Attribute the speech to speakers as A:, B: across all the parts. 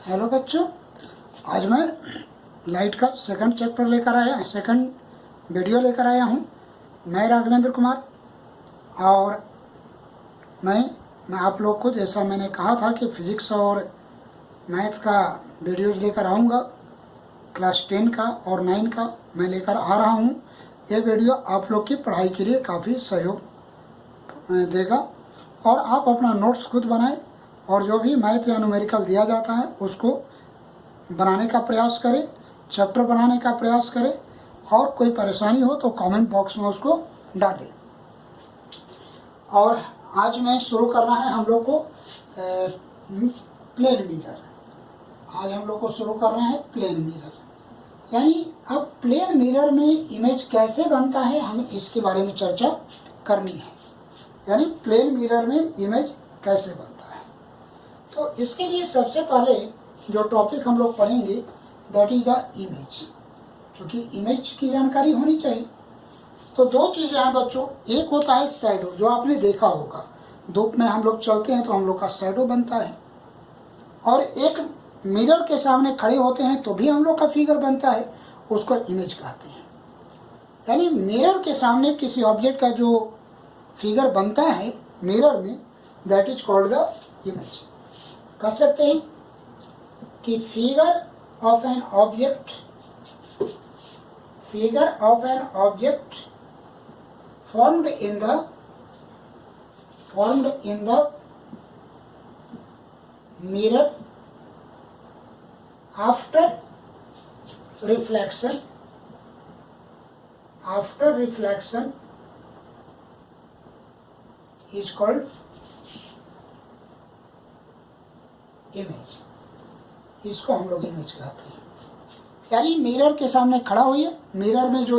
A: Hello बच्चों, आज मैं लाइट का सेकंड वीडियो लेकर आया हूँ। मैं राघवेंद्र कुमार और मैं आप लोग को, जैसा मैंने कहा था कि फिजिक्स और मैथ का वीडियोज लेकर आऊँगा, क्लास 10 का और 9 का मैं लेकर आ रहा हूँ। ये वीडियो आप लोग की पढ़ाई के लिए काफ़ी सहयोग देगा और आप अपना नोट्स खुद बनाएं और जो भी मैथ या न्यूमेरिकल दिया जाता है उसको बनाने का प्रयास करें, चैप्टर बनाने का प्रयास करें और कोई परेशानी हो तो कमेंट बॉक्स में उसको डालें। और आज मैं शुरू करना है हम लोग को प्लेन मिरर। आज हम लोग को शुरू करना है प्लेन मिरर, यानी अब प्लेन मिरर में इमेज कैसे बनता है, हमें इसके बारे में चर्चा करनी है। यानी प्लेन मिरर में इमेज कैसे बनता है, तो इसके लिए सबसे पहले जो टॉपिक हम लोग पढ़ेंगे दैट इज द इमेज। क्योंकि इमेज की जानकारी होनी चाहिए। तो दो चीज़ें हैं बच्चों, एक होता है शैडो, जो आपने देखा होगा, धूप में हम लोग चलते हैं तो हम लोग का शैडो बनता है, और एक मिरर के सामने खड़े होते हैं तो भी हम लोग का फिगर बनता है, उसको इमेज कहते हैं। यानी मिरर के सामने किसी ऑब्जेक्ट का जो फिगर बनता है मिरर में, that is called the image. कह सकते हैं कि figure of an object formed in the mirror after reflection is called image। इसको हम लोग इमेज कहते हैं। यानी मिरर के सामने खड़ा होइए, मिरर में जो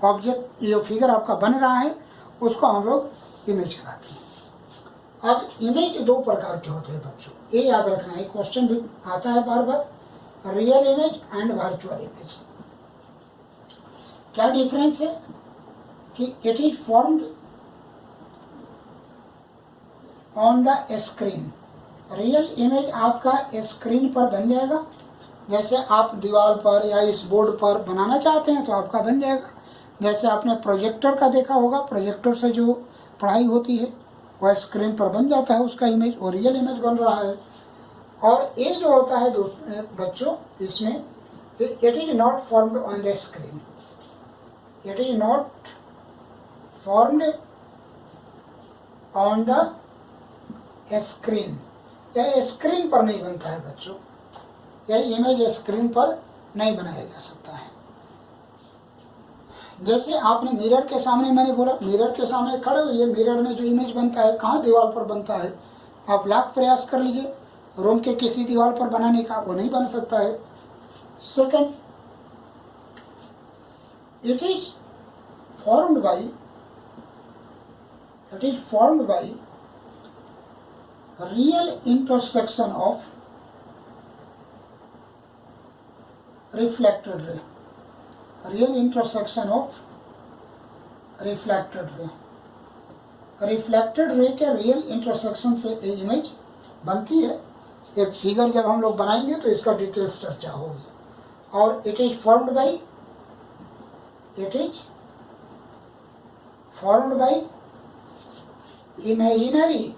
A: ऑब्जेक्ट जो फिगर आपका बन रहा है उसको हम लोग इमेज कहते हैं। अब इमेज दो प्रकार के होते हैं बच्चों, ये याद रखना है, क्वेश्चन भी आता है बार बार, real image and virtual image. क्या डिफरेंस है कि it is formed on the screen. Real image आपका स्क्रीन पर बन जाएगा, जैसे आप दीवार पर या इस बोर्ड पर बनाना चाहते हैं तो आपका बन जाएगा। जैसे आपने प्रोजेक्टर का देखा होगा, प्रोजेक्टर से जो पढ़ाई होती है वह स्क्रीन पर बन जाता है, उसका इमेज और रियल इमेज बन रहा है। और ये जो होता है बच्चों, इसमें it is not formed on the screen, it is not formed on the screen. यह स्क्रीन पर नहीं बनता है बच्चों, यह इमेज स्क्रीन पर नहीं बनाया जा सकता है। जैसे आपने मिरर के सामने, मैंने बोला मिरर के सामने खड़े हुए, मिरर में जो इमेज बनता है कहाँ दीवार पर बनता है। आप लाख प्रयास कर लीजिए रूम के किसी दीवार पर बनाने का, वो नहीं बन सकता है। Second, it is formed by real intersection of reflected ray, real intersection of reflected ray। reflected ray के रियल इंटरसेक्शन से ये इमेज बनती है। एक फिगर जब हम लोग बनाएंगे तो इसका डिटेल्स चर्चा होगी। और it is formed by imaginary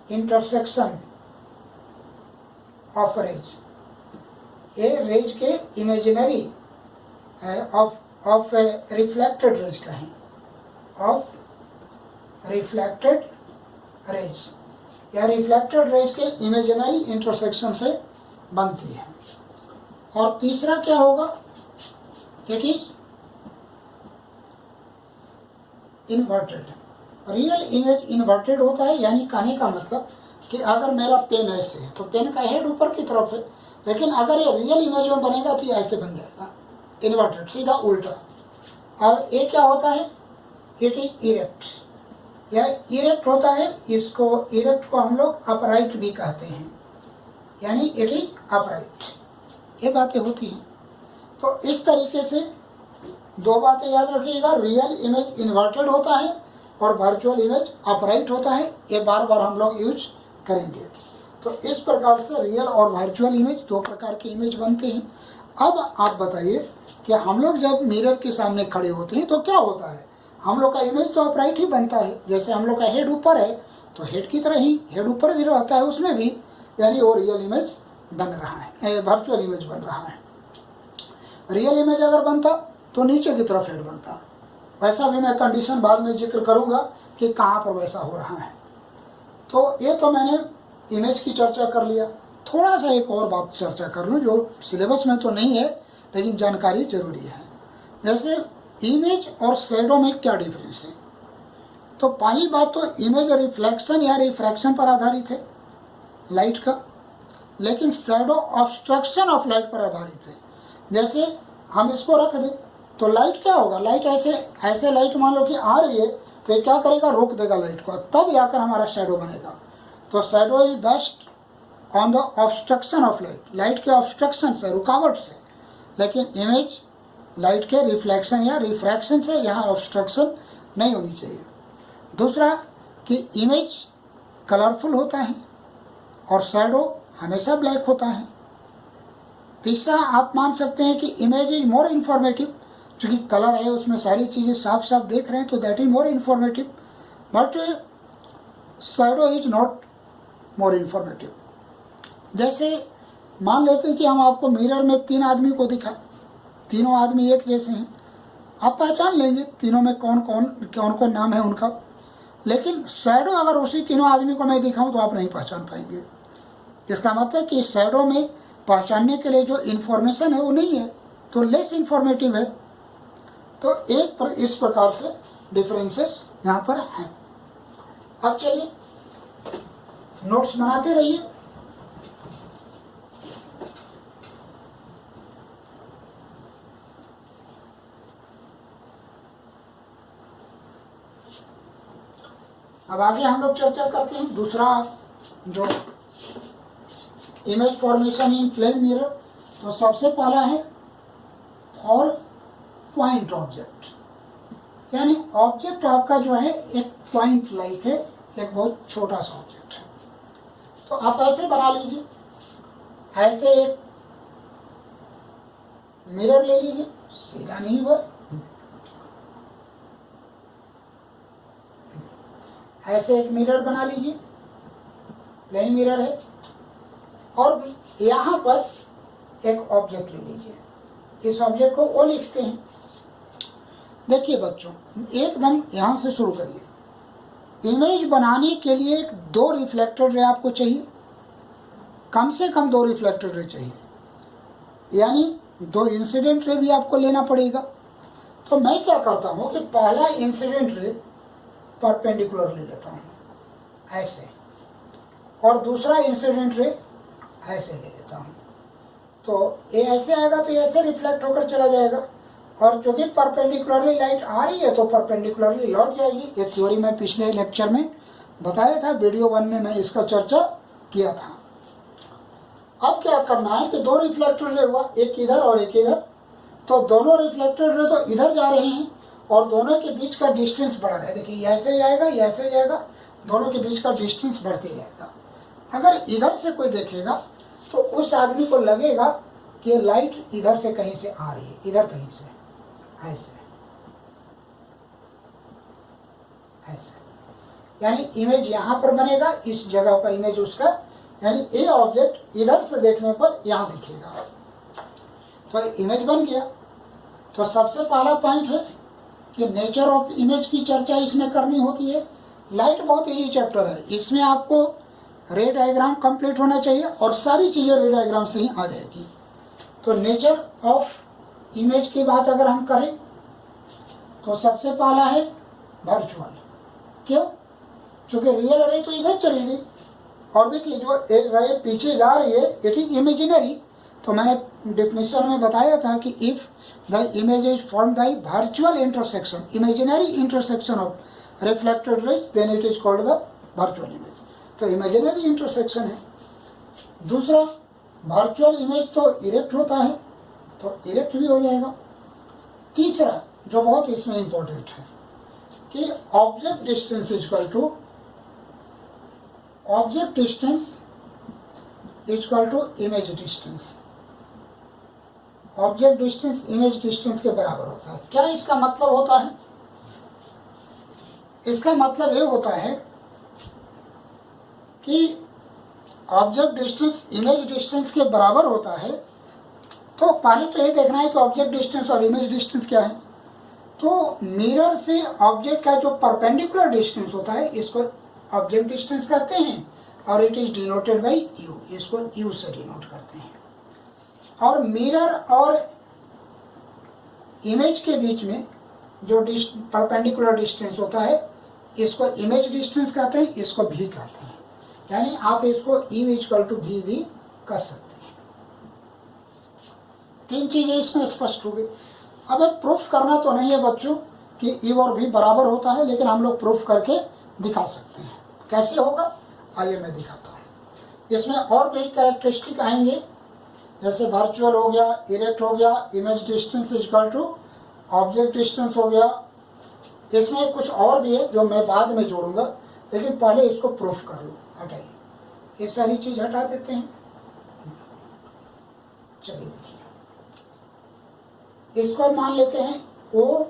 A: intersection of rays. ये रेज के इमेजिनरी ऑफ रिफ्लेक्टेड रेज का है, ऑफ रिफ्लेक्टेड रेज या रिफ्लेक्टेड रेज के इमेजिनरी इंटरसेक्शन से बनती है। और तीसरा क्या होगा, it is inverted. Real image inverted होता है, यानी कहने का मतलब कि अगर मेरा पेन ऐसे है तो पेन का हेड ऊपर की तरफ है, लेकिन अगर ये रियल इमेज में बनेगा तो ये ऐसे बन जाएगा, इन्वर्टेड, सीधा उल्टा। और ये क्या होता है, इट इज इरेक्ट। यह इरेक्ट होता है, इसको इरेक्ट को हम लोग अपराइट भी कहते हैं, यानी इट इज अपराइट। ये बातें होती हैं। तो इस तरीके से दो बातें याद रखिएगा, रियल इमेज इन्वर्टेड होता है और वर्चुअल इमेज अपराइट होता है। ये बार बार हम लोग यूज करेंगे। तो इस प्रकार से रियल और वर्चुअल इमेज दो प्रकार के इमेज बनते हैं। अब आप बताइए कि हम लोग जब मिरर के सामने खड़े होते हैं तो क्या होता है, हम लोग का इमेज तो अपराइट ही बनता है। जैसे हम लोग का हेड ऊपर है तो हेड की तरह ही हेड ऊपर भी रहता है, उसमें भी यानी वो रियल इमेज बन रहा है, वर्चुअल इमेज बन रहा है। रियल इमेज अगर बनता तो नीचे की तरफ हेड बनता। वैसा भी मैं कंडीशन बाद में जिक्र करूंगा कि कहाँ पर वैसा हो रहा है। तो ये तो मैंने इमेज की चर्चा कर लिया। थोड़ा सा एक और बात चर्चा कर लूँ जो सिलेबस में तो नहीं है लेकिन जानकारी जरूरी है। जैसे इमेज और शैडो में क्या डिफरेंस है। तो पहली बात तो इमेज रिफ्लेक्शन या रिफ्रैक्शन पर आधारित है लाइट का, लेकिन शैडो ऑब्स्ट्रक्शन ऑफ लाइट पर आधारित है। जैसे हम इसको रख दें तो लाइट क्या होगा, लाइट ऐसे लाइट मान लो कि आ रही है तो ये क्या करेगा, रोक देगा लाइट को, तब जाकर हमारा शैडो बनेगा। तो shadow is best on the obstruction of light, light के ऑब्स्ट्रक्शन से, रुकावट से। लेकिन इमेज लाइट के रिफ्लेक्शन या रिफ्रैक्शन से, यहाँ ऑब्स्ट्रक्शन नहीं होनी चाहिए। दूसरा कि इमेज कलरफुल होता है और शैडो हमेशा ब्लैक होता है। तीसरा आप मान सकते हैं कि इमेज इज मोर इन्फॉर्मेटिव, चूँकि कलर है उसमें सारी चीज़ें साफ साफ देख रहे हैं तो that is more informative, but shadow is not more informative. जैसे मान लेते हैं कि हम आपको मिरर में 3 आदमी को दिखाएं, तीनों आदमी एक जैसे हैं, आप पहचान लेंगे तीनों में कौन कौन नाम है उनका। लेकिन शैडो अगर उसी तीनों आदमी को मैं दिखाऊं तो आप नहीं पहचान पाएंगे। इसका मतलब कि शैडो में पहचानने के लिए जो इन्फॉर्मेशन है वो नहीं है, तो लेस इन्फॉर्मेटिव है। तो इस प्रकार से डिफरेंसेस यहाँ पर हैं। अब चलिए नोट्स बनाते रहिए। अब आगे हम लोग चर्चा करते हैं दूसरा जो image formation in plane mirror. तो सबसे पहला है फॉर पॉइंट ऑब्जेक्ट, यानी ऑब्जेक्ट आपका जो है एक पॉइंट लाइक है, एक बहुत छोटा सा ऑब्जेक्ट है। तो आप ऐसे बना लीजिए, ऐसे एक मिरर ले लीजिए, सीधा नहीं हुआ, ऐसे एक मिरर बना लीजिए, प्लेन मिरर है, और यहाँ पर एक ऑब्जेक्ट ले लीजिए। इस ऑब्जेक्ट को ओ लिखते हैं। देखिए बच्चों, एकदम यहाँ से शुरू करिए। इमेज बनाने के लिए 2 रिफ्लेक्टेड रे आपको चाहिए, कम से कम 2 रिफ्लेक्टेड रे चाहिए, यानी 2 इंसिडेंट रे भी आपको लेना पड़ेगा। तो मैं क्या करता हूँ कि पहला इंसिडेंट रे परपेंडिकुलर ले लेता हूँ ऐसे, और दूसरा इंसिडेंट रे ऐसे ले लेता हूँ। तो ये ऐसे आएगा तो ऐसे रिफ्लेक्ट होकर चला जाएगा, और जो कि परपेंडिकुलरली लाइट आ रही है तो परपेंडिकुलरली लौट जाएगी। ये थ्योरी मैं पिछले लेक्चर में बताया था, वीडियो 1 में मैं इसका चर्चा किया था। अब क्या करना है कि 2 रिफ्लेक्टर रे हुआ, एक इधर और एक इधर। तो दोनों रिफ्लेक्टर रे तो इधर जा रहे हैं और दोनों के बीच का डिस्टेंस बढ़ा रहा है। देखिए ऐसे जाएगा, ऐसे जाएगा, दोनों के बीच का डिस्टेंस बढ़ते जाएगा। अगर इधर से कोई देखेगा तो उस आदमी को लगेगा कि लाइट इधर से कहीं से आ रही है, इधर कहीं से, ऐसे ऐसे, यानी इमेज यहाँ पर बनेगा, इस जगह पर इमेज उसका, यानी ये ऑब्जेक्ट इधर से देखने पर यहाँ दिखेगा। तो इमेज बन गया। तो सबसे पहला पॉइंट है कि नेचर ऑफ इमेज की चर्चा इसमें करनी होती है। लाइट बहुत इजी चैप्टर है, इसमें आपको रे डायग्राम कंप्लीट होना चाहिए और सारी चीज़ें रे डायग्राम से ही आ जाएगी। तो नेचर ऑफ इमेज की बात अगर हम करें तो सबसे पहला है वर्चुअल। क्यों? क्योंकि रियल रे तो इधर चली गई, और देखिए जो एक रे पीछे जा रही है इट इज इमेजिनरी। तो मैंने डेफिनेशन में बताया था कि if the image is formed by virtual intersection, imaginary intersection of reflected rays, then it is called the virtual image. तो इमेजिनरी इंटरसेक्शन है। दूसरा, वर्चुअल इमेज तो इरेक्ट होता है, तो इरेक्ट भी हो जाएगा। तीसरा जो बहुत इसमें इंपॉर्टेंट है कि object distance is equal to object distance equal to image distance. Object distance image distance के बराबर होता है। क्या इसका मतलब होता है? इसका मतलब ये होता है कि ऑब्जेक्ट डिस्टेंस इमेज डिस्टेंस के बराबर होता है। तो पहले तो ये देखना है कि ऑब्जेक्ट डिस्टेंस और इमेज डिस्टेंस क्या है। तो मिरर से ऑब्जेक्ट का जो परपेंडिकुलर डिस्टेंस होता है इसको ऑब्जेक्ट डिस्टेंस कहते हैं और it is denoted by you, इसको यू से डिनोट करते हैं। और मिरर और इमेज के बीच में जो परपेंडिकुलर डिस्टेंस होता है इसको इमेज डिस्टेंस कहते हैं, इसको भी कहते हैं। यानी आप इसको U इक्वल टू V भी कर सकते हैं। तीन चीजें इसमें स्पष्ट हो गई। अब प्रूफ करना तो नहीं है बच्चों कि U और V बराबर होता है, लेकिन हम लोग प्रूफ करके दिखा सकते हैं। कैसे होगा आइए मैं दिखाता हूँ। इसमें और भी कैरेक्टरिस्टिक आएंगे, जैसे वर्चुअल हो गया, इरेक्ट हो गया, image distance equal to object distance हो गया। इसमें कुछ और भी है जो मैं बाद में जोड़ूंगा, लेकिन पहले इसको प्रूफ कर लो। हटाइए, ये सारी चीज हटा देते हैं। चलिए देखिए, इसको मान लेते हैं O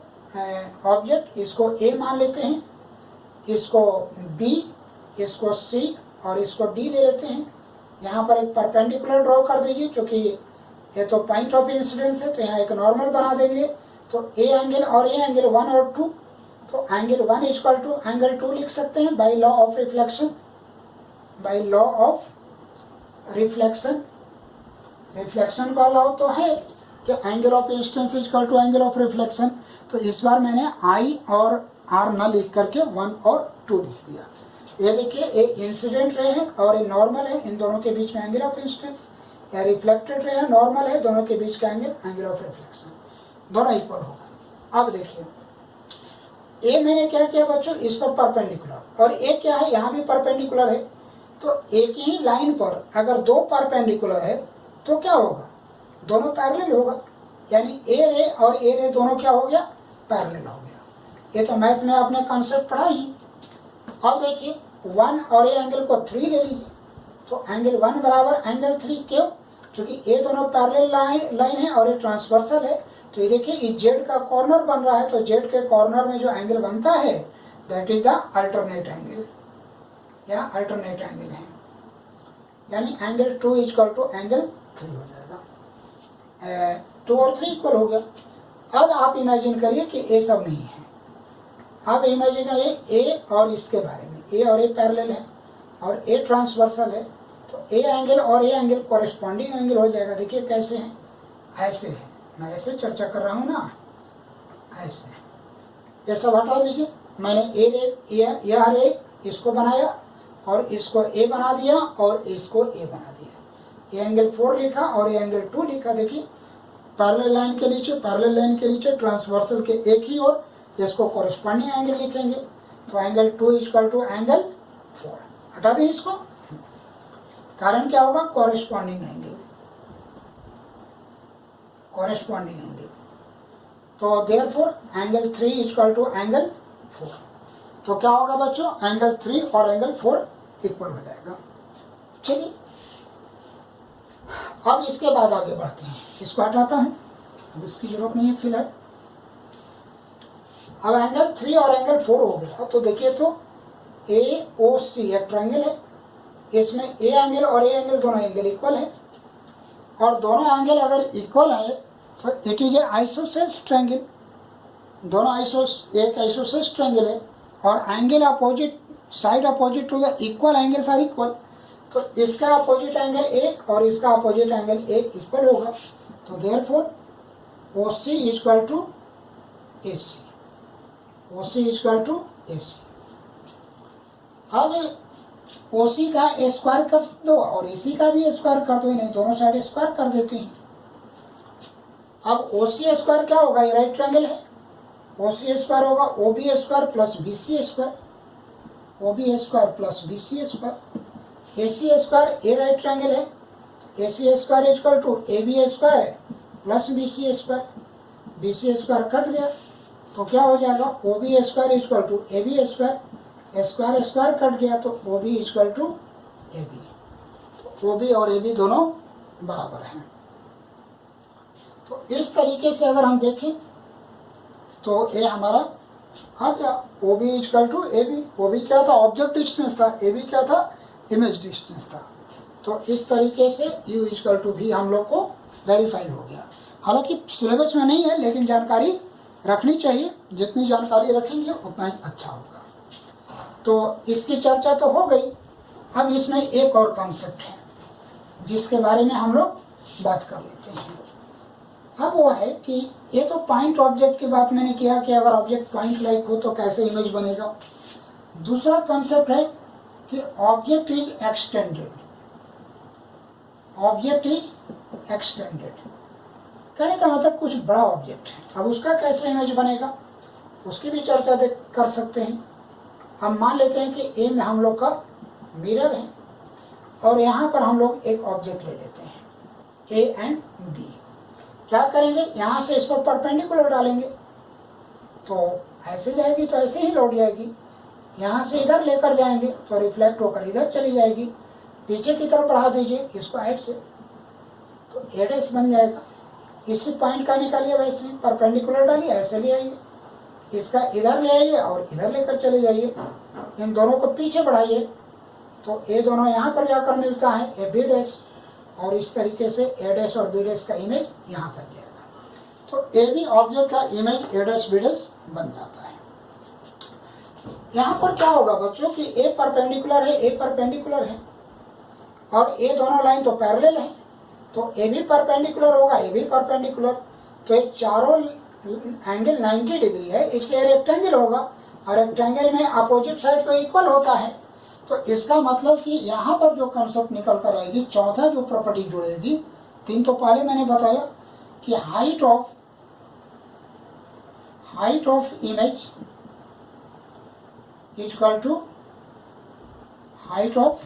A: ऑब्जेक्ट, इसको A मान लेते हैं, इसको B, इसको C और इसको D ले लेते हैं। यहाँ पर एक परपेंडिकुलर ड्रॉ कर दीजिए, क्योंकि ये तो पॉइंट ऑफ इंसिडेंस है, तो यहाँ एक नॉर्मल बना देंगे। तो A एंगल और A एंगल 1 और 2, तो एंगल 1 इक्वल टू एंगल 2 लिख सकते हैं by law of reflection. By law of reflection, reflection का लॉ तो है कि angle of incidence equal to angle of reflection. तो इस बार मैंने I और R न लिख करके 1 और 2 लिख दिया। ये देखिए, ये इंसिडेंट रे है और ये नॉर्मल है, इन दोनों के बीच में एंगल ऑफ इंसिडेंस। या रिफ्लेक्टेड रे है, नॉर्मल है, दोनों के बीच का एंगल ऑफ रिफ्लेक्शन, दोनों इक्वल होगा। अब देखिए, ए मैंने क्या किया बच्चों, इस पर परपेंडिकुलर, और ए क्या है, यहाँ भी परपेंडिकुलर है। तो एक ही लाइन पर अगर दो परपेंडिकुलर है तो क्या होगा, दोनों पैरेलल होगा। यानी ए रे और ए रे दोनों क्या हो गया, पैरेलल हो गया। ये तो मैथ में आपने कॉन्सेप्ट पढ़ा ही। अब देखिए, 1 और ए एंगल को 3 ले लीजिए, तो एंगल 1 बराबर एंगल 3, क्यों, क्योंकि ये दोनों पैरेलल लाइन है और ये ट्रांसवर्सल है। तो ये देखिए, ये जेड का कॉर्नर बन रहा है, तो जेड के कॉर्नर में जो एंगल बनता है that is the alternate angle, या अल्टरनेट एंगल है। यानी एंगल 2 इक्वल टू एंगल 3 हो जाएगा। 2 और 3 इक्वल हो गया। अब आप इमेजिन करिए कि ए सब नहीं है। आप इमेजिन करिए ए और इसके बारे में, ए और ए पैरेलल है और ए ट्रांसवर्सल है, तो ए एंगल और ए एंगल कॉरेस्पॉन्डिंग एंगल हो जाएगा। देखिए कैसे है, ऐसे है, मैं ऐसे चर्चा कर रहा हूँ ना, ऐसे। ये सब हटा दीजिए, मैंने यह रे इसको बनाया और इसको ए बना दिया और इसको ए बना दिया। ये एंगल 4 लिखा और ये एंगल 2 लिखा। देखिए, पैरेलल लाइन के नीचे, पैरेलल लाइन के नीचे ट्रांसवर्सल के एक ही ओर इसको कॉरेस्पॉन्डिंग एंगल लिखेंगे। तो एंगल 2 इक्वल टू एंगल 4। हटा दें इसको, कारण क्या होगा, कॉरेस्पॉन्डिंग एंगल, कॉरेस्पॉन्डिंग एंगल। तो therefore angle 3 equal to angle 4। तो क्या होगा बच्चों, एंगल 3 और एंगल 4 इक्वल हो जाएगा। चलिए, अब इसके बाद आगे बढ़ते हैं। इसको हटाता हूं, अब इसकी जरूरत नहीं है फिलहाल। अब एंगल 3 और एंगल 4 हो गया। तो देखिए, तो ए ओ सी एक ट्रायंगल है, इसमें ए एंगल और ए एंगल दोनों एंगल इक्वल है, और दोनों एंगल अगर इक्वल है तो it is a isosceles triangle. दोनों एक आइसोसेल्स ट्रायंगल है और angle opposite, side opposite to the equal angles are equal. तो इसका अपोजिट एंगल ए और इसका अपोजिट एंगल ए इक्वल होगा। तो therefore OC equal to AC, OC equal to AC। अब OC का स्क्वायर कर दो और AC का भी स्क्वायर कर दो, नहीं दोनों साइड स्क्वायर कर देते हैं। अब OC स्क्वायर क्या होगा, ये राइट ट्रायंगल है, OC स्क्वायर होगा OB square plus BC square, OB square plus BC square. AC square a right triangle है, AC square equal to AB square plus BC square. BC square cut गया तो क्या हो जाएगा, OB square equal to AB square, square square cut गया तो OB equal to AB। तो O B और ए बी दोनों बराबर हैं। तो इस तरीके से अगर हम देखें तो ए हमारा आ गया, O B equal to A B. O B क्या था? ऑब्जेक्ट डिस्टेंस था। ए बी क्या था? इमेज डिस्टेंस था। तो इस तरीके से यू इजकल टू भी हम लोग को वेरीफाई हो गया। हालांकि सिलेबस में नहीं है, लेकिन जानकारी रखनी चाहिए। जितनी जानकारी रखेंगे उतना ही अच्छा होगा। तो इसकी चर्चा तो हो गई। अब इसमें एक और कॉन्सेप्ट है जिसके बारे में हम लोग बात कर लेते हैं। अब वो है कि ये तो पॉइंट ऑब्जेक्ट की बात मैंने किया कि अगर ऑब्जेक्ट पॉइंट लाइक हो तो कैसे इमेज बनेगा। दूसरा कॉन्सेप्ट है कि object is extended. Object is extended कहने का मतलब कुछ बड़ा ऑब्जेक्ट है, अब उसका कैसे इमेज बनेगा उसकी भी चर्चा कर सकते हैं। हम मान लेते हैं कि ए में हम लोग का मिरर है और यहाँ पर हम लोग एक ऑब्जेक्ट ले लेते हैं ए एंड बी। क्या करेंगे? यहाँ से इस पर परपेंडिकुलर डालेंगे तो ऐसे जाएगी तो ऐसे ही लौट जाएगी। यहाँ से इधर लेकर जाएंगे तो रिफ्लेक्ट होकर इधर चली जाएगी। पीछे की तरफ बढ़ा दीजिए इसको ऐसे तो ए डैश बन जाएगा। इसी पॉइंट का निकालिए, वैसे परपेंडिकुलर डालिए, ऐसे ले आइए, इसका इधर ले आइए और इधर लेकर चले जाइए। इन दोनों को पीछे बढ़ाइए तो ए दोनों यहाँ पर जाकर मिलता है ए बी डैश, और इस तरीके से ए डैश और बी डैश का इमेज यहाँ पर जाएगा। तो ए बी ऑब्जेक्ट का image A dash B dash बन जाता है। यहाँ पर क्या होगा बच्चों कि ए परपेंडिकुलर है, ए परपेंडिकुलर है और ए दोनों लाइन तो पैरेलल है, तो ए भी परपेंडिकुलर होगा, ए भी परपेंडिकुलर, तो ये चारों एंगल 90 डिग्री है, इसलिए रेक्टेंगल होगा और रेक्टेंगल में अपोजिट साइड तो इक्वल होता है। तो इसका मतलब कि यहाँ पर जो कंसेप्ट निकल कर आएगी, चौथा जो प्रॉपर्टी जुड़ेगी, तीन तो पहले मैंने बताया कि height of image equal to height of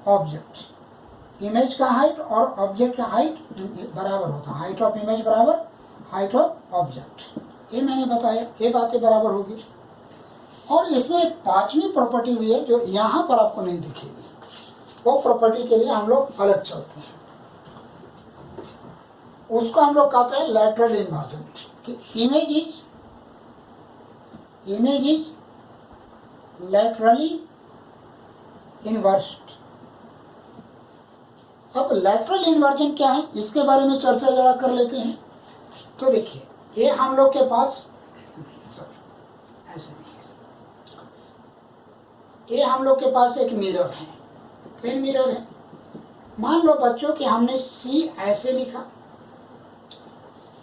A: object. Image का हाइट और ऑब्जेक्ट का हाइट बराबर होता है। हाइट ऑफ इमेज बराबर हाइट ऑफ ऑब्जेक्ट, ये मैंने बताया, ये बातें बराबर होगी। और इसमें एक पांचवी प्रॉपर्टी भी है जो यहाँ पर आपको नहीं दिखेगी, वो प्रॉपर्टी के लिए हम लोग अलग चलते हैं। उसको हम लोग कहते हैं लैटरल इन्वर्जन, कि इमेज इज लैटरली इन्वर्स्ड। अब लैटरल इन्वर्जन क्या है इसके बारे में चर्चा जरा कर लेते हैं। तो देखिए, ये हम लोग के पास ऐसे नहीं है, ये हम लोग के पास एक मिरर है, प्लेन मिरर है। मान लो बच्चों कि हमने सी ऐसे लिखा,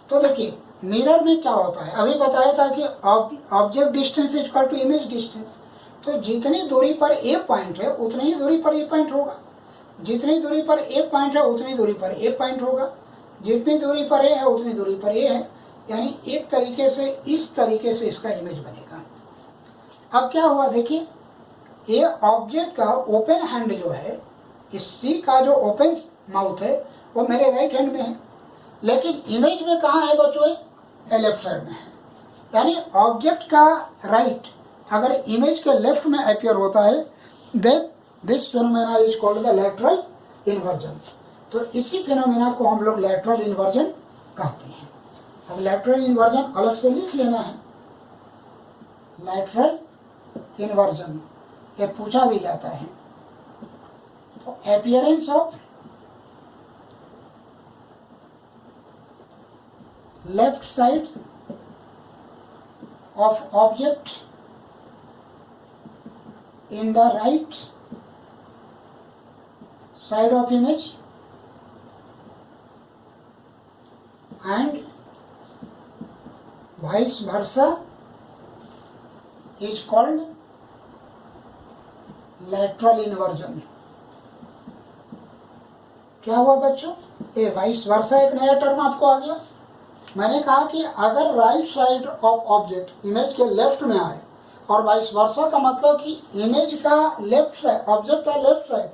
A: तो देखिए मिरर में क्या होता है, अभी बताया था कि object distance is equal to image distance. तो जितनी दूरी पर ए पॉइंट है उतनी ही दूरी पर ए पॉइंट होगा, जितनी दूरी पर ए पॉइंट है उतनी दूरी पर ए पॉइंट होगा, जितनी दूरी पर ए है उतनी दूरी पर ए है। यानी एक तरीके से इस तरीके से इसका इमेज बनेगा। अब क्या हुआ देखिए, ये ऑब्जेक्ट का ओपन हैंड जो है, इस सी का जो ओपन माउथ है वो मेरे राइट हैंड में है, लेकिन इमेज में कहाँ है बच्चों? ये लेफ्ट साइड में है। यानी ऑब्जेक्ट का राइट अगर इमेज के लेफ्ट में अपियर होता है, then this phenomena is called the lateral inversion. तो इसी फिनोमेना को हम लोग लैटरल इन्वर्जन कहते हैं। अब लैटरल इन्वर्जन अलग से लिख लेना है। लैटरल इन्वर्जन ये पूछा भी जाता है। तो appearance of left side of object in the right side of image and vice versa is called lateral inversion। क्या हुआ बच्चों? ये वाइस वर्सा एक नया टर्म आपको आ गया। मैंने कहा कि अगर right side of object image के लेफ्ट में आए और वाइस वर्सा का मतलब कि इमेज का लेफ्ट साइड, ऑब्जेक्ट का लेफ्ट साइड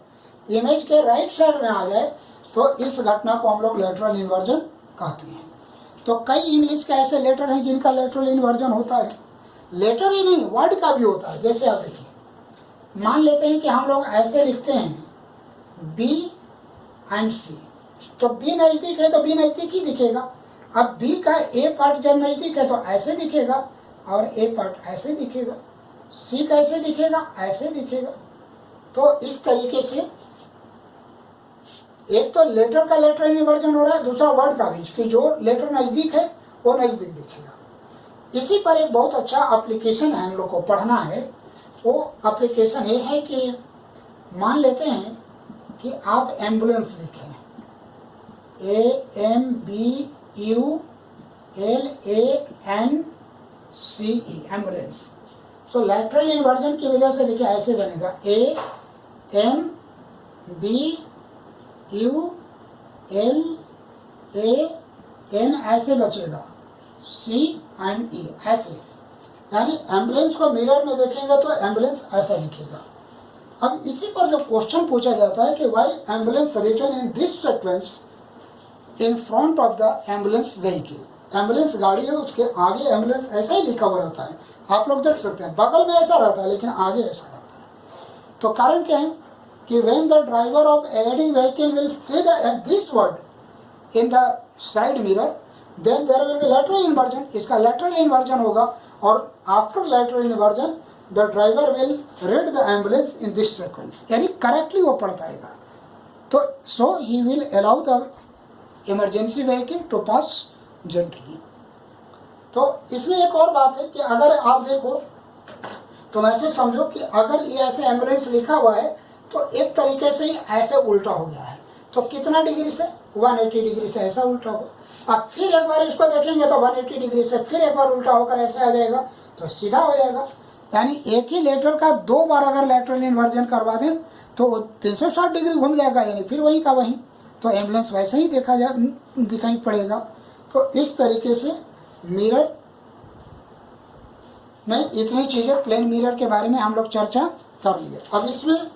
A: इमेज के राइट साइड में आ जाए, तो इस घटना को हम लोग लेटरल इन्वर्जन कहते हैं। तो कई इंग्लिश के ऐसे लेटर हैं जिनका लेटरल इन्वर्जन होता है। लेटर ही नहीं, वर्ड का भी होता है। जैसे आप देखिए, मान लेते हैं कि हम लोग ऐसे लिखते हैं बी एंड सी। तो बी नजदीक है तो बी नजदीक ही दिखेगा। अब बी का ए पार्ट जब नजदीक है तो ऐसे दिखेगा और ए पार्ट ऐसे दिखेगा। सी कैसे दिखेगा? ऐसे दिखेगा। तो इस तरीके से एक तो लेटर का लेटरल इन्वर्जन हो रहा है, दूसरा वर्ड का भी, कि जो लेटर नजदीक है वो नजदीक दिखेगा। इसी पर एक बहुत अच्छा एप्लीकेशन है, हम लोग को पढ़ना है। वो एप्लीकेशन ये है कि मान लेते हैं कि आप एम्बुलेंस लिखें, AMBULANCE, एम्बुलेंस। तो लेटरल इन्वर्जन की वजह से देखिए ऐसे बनेगा, AMBULAN ऐसे बचेगा, CNE ऐसे। यानी एम्बुलेंस को मिरर में देखेंगे तो एम्बुलेंस ऐसा दिखेगा। अब इसी पर जो क्वेश्चन पूछा जाता है कि why ambulance written in this sequence in front of the ambulance vehicle. Ambulance गाड़ी है, उसके आगे एम्बुलेंस ऐसा ही लिखा हुआ रहता है, आप लोग देख सकते हैं, बगल में ऐसा रहता है लेकिन आगे ऐसा रहता है। तो कारण क्या है कि when the driver of adding vehicle will see this word in the side mirror, then there will be lateral inversion. इसका लैटरल इन्वर्जन होगा और after lateral inversion the driver will read the ambulance in this sequence, यानी correctly वो पढ़ पाएगा। तो so he will allow the emergency vehicle to pass gently. तो इसमें एक और बात है कि अगर आप देखो तो ऐसे समझो कि अगर ये ऐसे एम्बुलेंस लिखा हुआ है तो एक तरीके से ही ऐसे उल्टा हो गया है, तो कितना डिग्री से? 180 डिग्री से ऐसा उल्टा होगा। अब फिर एक बार इसको देखेंगे तो 180 डिग्री से फिर एक बार उल्टा होकर ऐसे आ जाएगा, तो सीधा हो जाएगा। यानी एक ही लेटर का 2 बार अगर लेटरल इन्वर्जन करवा दें तो 360 डिग्री घूम जाएगा, यानी फिर वहीं का वहीं। तो एम्बुलेंस वैसे ही दिखाई पड़ेगा। तो इस तरीके से मिरर में इतनी चीज़ें, प्लेन मिरर के बारे में हम लोग चर्चा कर लिए। अब इसमें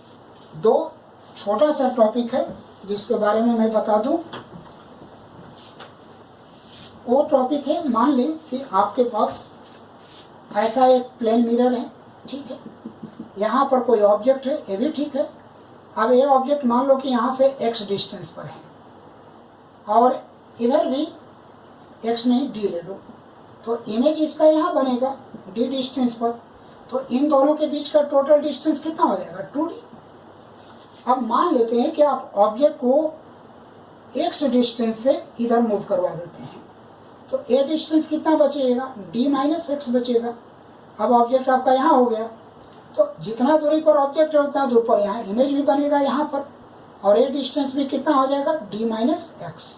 A: 2 छोटा सा टॉपिक है जिसके बारे में मैं बता दूं। वो टॉपिक है, मान लें कि आपके पास ऐसा एक प्लेन मिरर है, ठीक है, यहाँ पर कोई ऑब्जेक्ट है, ये भी ठीक है। अब ये ऑब्जेक्ट मान लो कि यहाँ से x डिस्टेंस पर है और इधर भी x नहीं d ले लो, तो इमेज इसका यहाँ बनेगा d डिस्टेंस पर। तो इन दोनों के बीच का टोटल डिस्टेंस कितना हो जाएगा? 2d। अब मान लेते हैं कि आप ऑब्जेक्ट को x डिस्टेंस से इधर मूव करवा देते हैं, तो a डिस्टेंस कितना बचेगा? d माइनस x बचेगा। अब ऑब्जेक्ट आपका यहाँ हो गया, तो जितना दूरी पर ऑब्जेक्ट है उतना दूर पर यहाँ इमेज भी बनेगा यहाँ पर, और a डिस्टेंस भी कितना हो जाएगा? d minus x।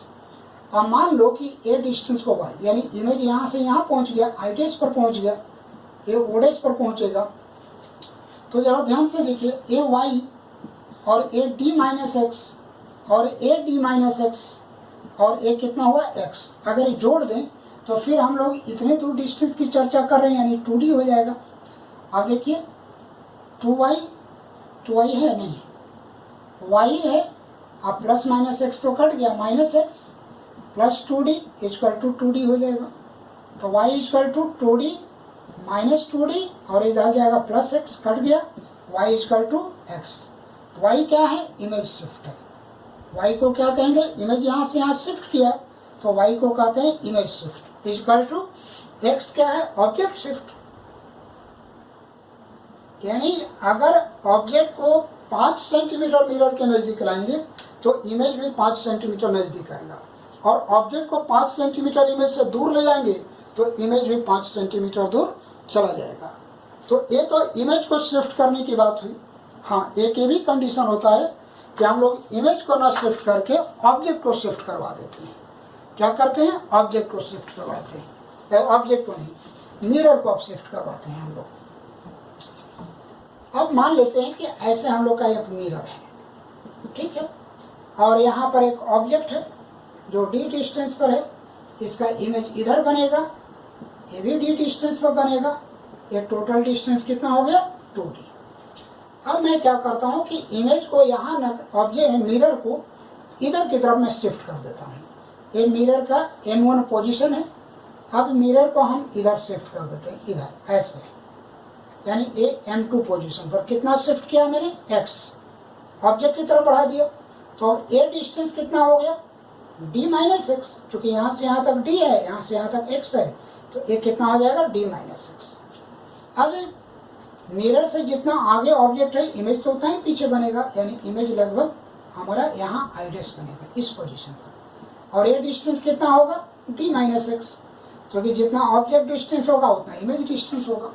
A: अब मान लो कि a डिस्टेंस को y, यानी इमेज यहाँ से यहाँ पहुँच गया, i डैश पर पहुँच गया, ये o डैश पर पहुँचेगा। तो जरा ध्यान से देखिए, a y और a d माइनस x और a d माइनस x और a कितना हुआ? x। अगर जोड़ दें तो फिर हम लोग इतने दूर डिस्टेंस की चर्चा कर रहे हैं, यानी 2d हो जाएगा। अब देखिए 2y है नहीं, y है, अब प्लस माइनस x तो कट गया, minus x plus 2d equal to 2d हो जाएगा। तो y equal to 2d minus 2d और इधर आ जाएगा प्लस x, कट गया, y equal to x। y क्या है? इमेज शिफ्ट है। y को क्या कहेंगे? इमेज यहाँ से यहाँ शिफ्ट किया, तो y को कहते हैं image shift. Equal to x क्या है? Object shift. यानी अगर ऑब्जेक्ट को 5 सेंटीमीटर मिरर के नजदीक लाएंगे तो इमेज भी 5 सेंटीमीटर नजदीक आएगा, और ऑब्जेक्ट को 5 सेंटीमीटर इमेज से दूर ले जाएंगे तो इमेज भी 5 सेंटीमीटर दूर चला जाएगा। तो ये तो इमेज को शिफ्ट करने की बात हुई। हाँ, एक ये भी कंडीशन होता है कि हम लोग इमेज को ना शिफ्ट करके ऑब्जेक्ट को शिफ्ट करवा देते हैं। क्या करते हैं? ऑब्जेक्ट को शिफ्ट करवाते हैं, या ऑब्जेक्ट को नहीं, मिरर को अब शिफ्ट करवाते हैं हम लोग। अब मान लेते हैं कि ऐसे हम लोग का एक मिरर है, ठीक है, और यहाँ पर एक ऑब्जेक्ट है जो d डिस्टेंस पर है, इसका इमेज इधर बनेगा, ये भी d डिस्टेंस पर बनेगा, ये टोटल डिस्टेंस कितना हो गया? 2d। अब मैं क्या करता हूँ कि इमेज को यहाँ ऑब्जेक्ट मिरर को इधर की तरफ मैं शिफ्ट कर देता हूँ। ये मिरर का m1 पोजीशन है, अब मिरर को हम इधर शिफ्ट कर देते हैं, इधर ऐसे, यानी ये m2 पोजीशन पर कितना शिफ्ट किया मैंने? x। ऑब्जेक्ट की तरफ बढ़ा दिया, तो ए डिस्टेंस कितना हो गया, d माइनस एक्स, चूंकि यहाँ से यहाँ तक d है, यहाँ से यहाँ तक x है, तो ये कितना हो जाएगा, d माइनस एक्स। अब मिरर से जितना आगे ऑब्जेक्ट है, इमेज तो उतना ही पीछे बनेगा, यानी इमेज लगभग हमारा यहाँ आइडेस बनेगा इस पोजीशन पर। और ये डिस्टेंस कितना होगा, d माइनस एक्स, क्योंकि जितना ऑब्जेक्ट डिस्टेंस होगा उतना इमेज डिस्टेंस होगा।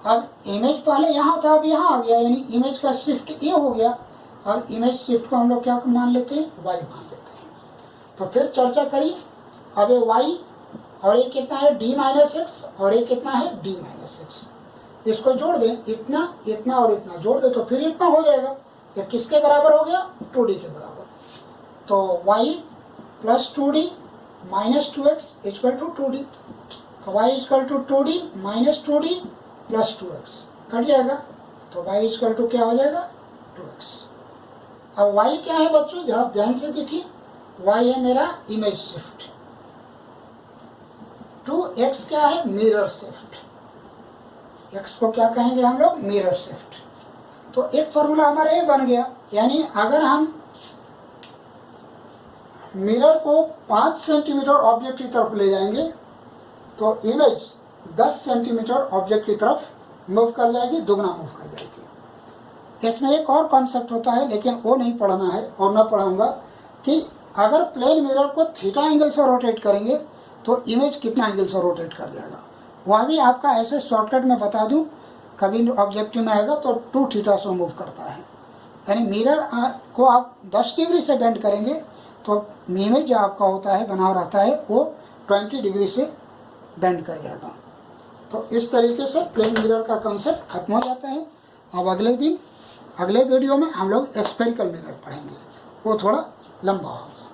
A: अब इमेज पहले यहाँ था, अब यहाँ आ गया, यानी इमेज का शिफ्ट ये हो गया, और इमेज शिफ्ट को हम लोग क्या मान लेते हैं, y मान लेते हैं। तो फिर चर्चा करी, अब ये y और ये कितना है, d माइनस एक्स, और ये कितना है, d माइनस एक्स। इसको जोड़ दें, इतना इतना और इतना जोड़ दे तो फिर इतना हो जाएगा। ये किसके बराबर हो गया, 2d के बराबर। तो y plus 2d minus 2x equal to 2d। तो y equal to 2d minus 2d plus 2x cut जाएगा, तो y इक्वल टू क्या हो जाएगा, 2x। अब y क्या है बच्चों, ध्यान से देखिए, y है मेरा इमेज शिफ्ट, 2x क्या है, मिरर शिफ्ट, x को क्या कहेंगे हम लोग, मिरर शिफ्ट। तो एक फॉर्मूला हमारा ये बन गया, यानी अगर हम मिरर को 5 सेंटीमीटर ऑब्जेक्ट की तरफ ले जाएंगे तो इमेज 10 सेंटीमीटर ऑब्जेक्ट की तरफ मूव कर जाएगी, दुगना मूव कर जाएगी। इसमें एक और कॉन्सेप्ट होता है, लेकिन वो नहीं पढ़ना है और ना पढ़ाऊंगा, कि अगर प्लेन मिरर को थीटा एंगल से रोटेट करेंगे तो इमेज कितना एंगल से रोटेट कर जाएगा, वह भी आपका ऐसे शॉर्टकट में बता दूं, कभी ऑब्जेक्टिव में आएगा तो 2 थीटा से मूव करता है। यानी मिरर को आप 10 डिग्री से बेंड करेंगे तो इमेज जो आपका होता है, बना रहता है, वो 20 डिग्री से बेंड कर जाएगा। तो इस तरीके से प्लेन मिरर का कॉन्सेप्ट खत्म हो जाता है। अब अगले दिन अगले वीडियो में हम लोग स्फेरिकल मिरर पढ़ेंगे, वो थोड़ा लंबा होगा।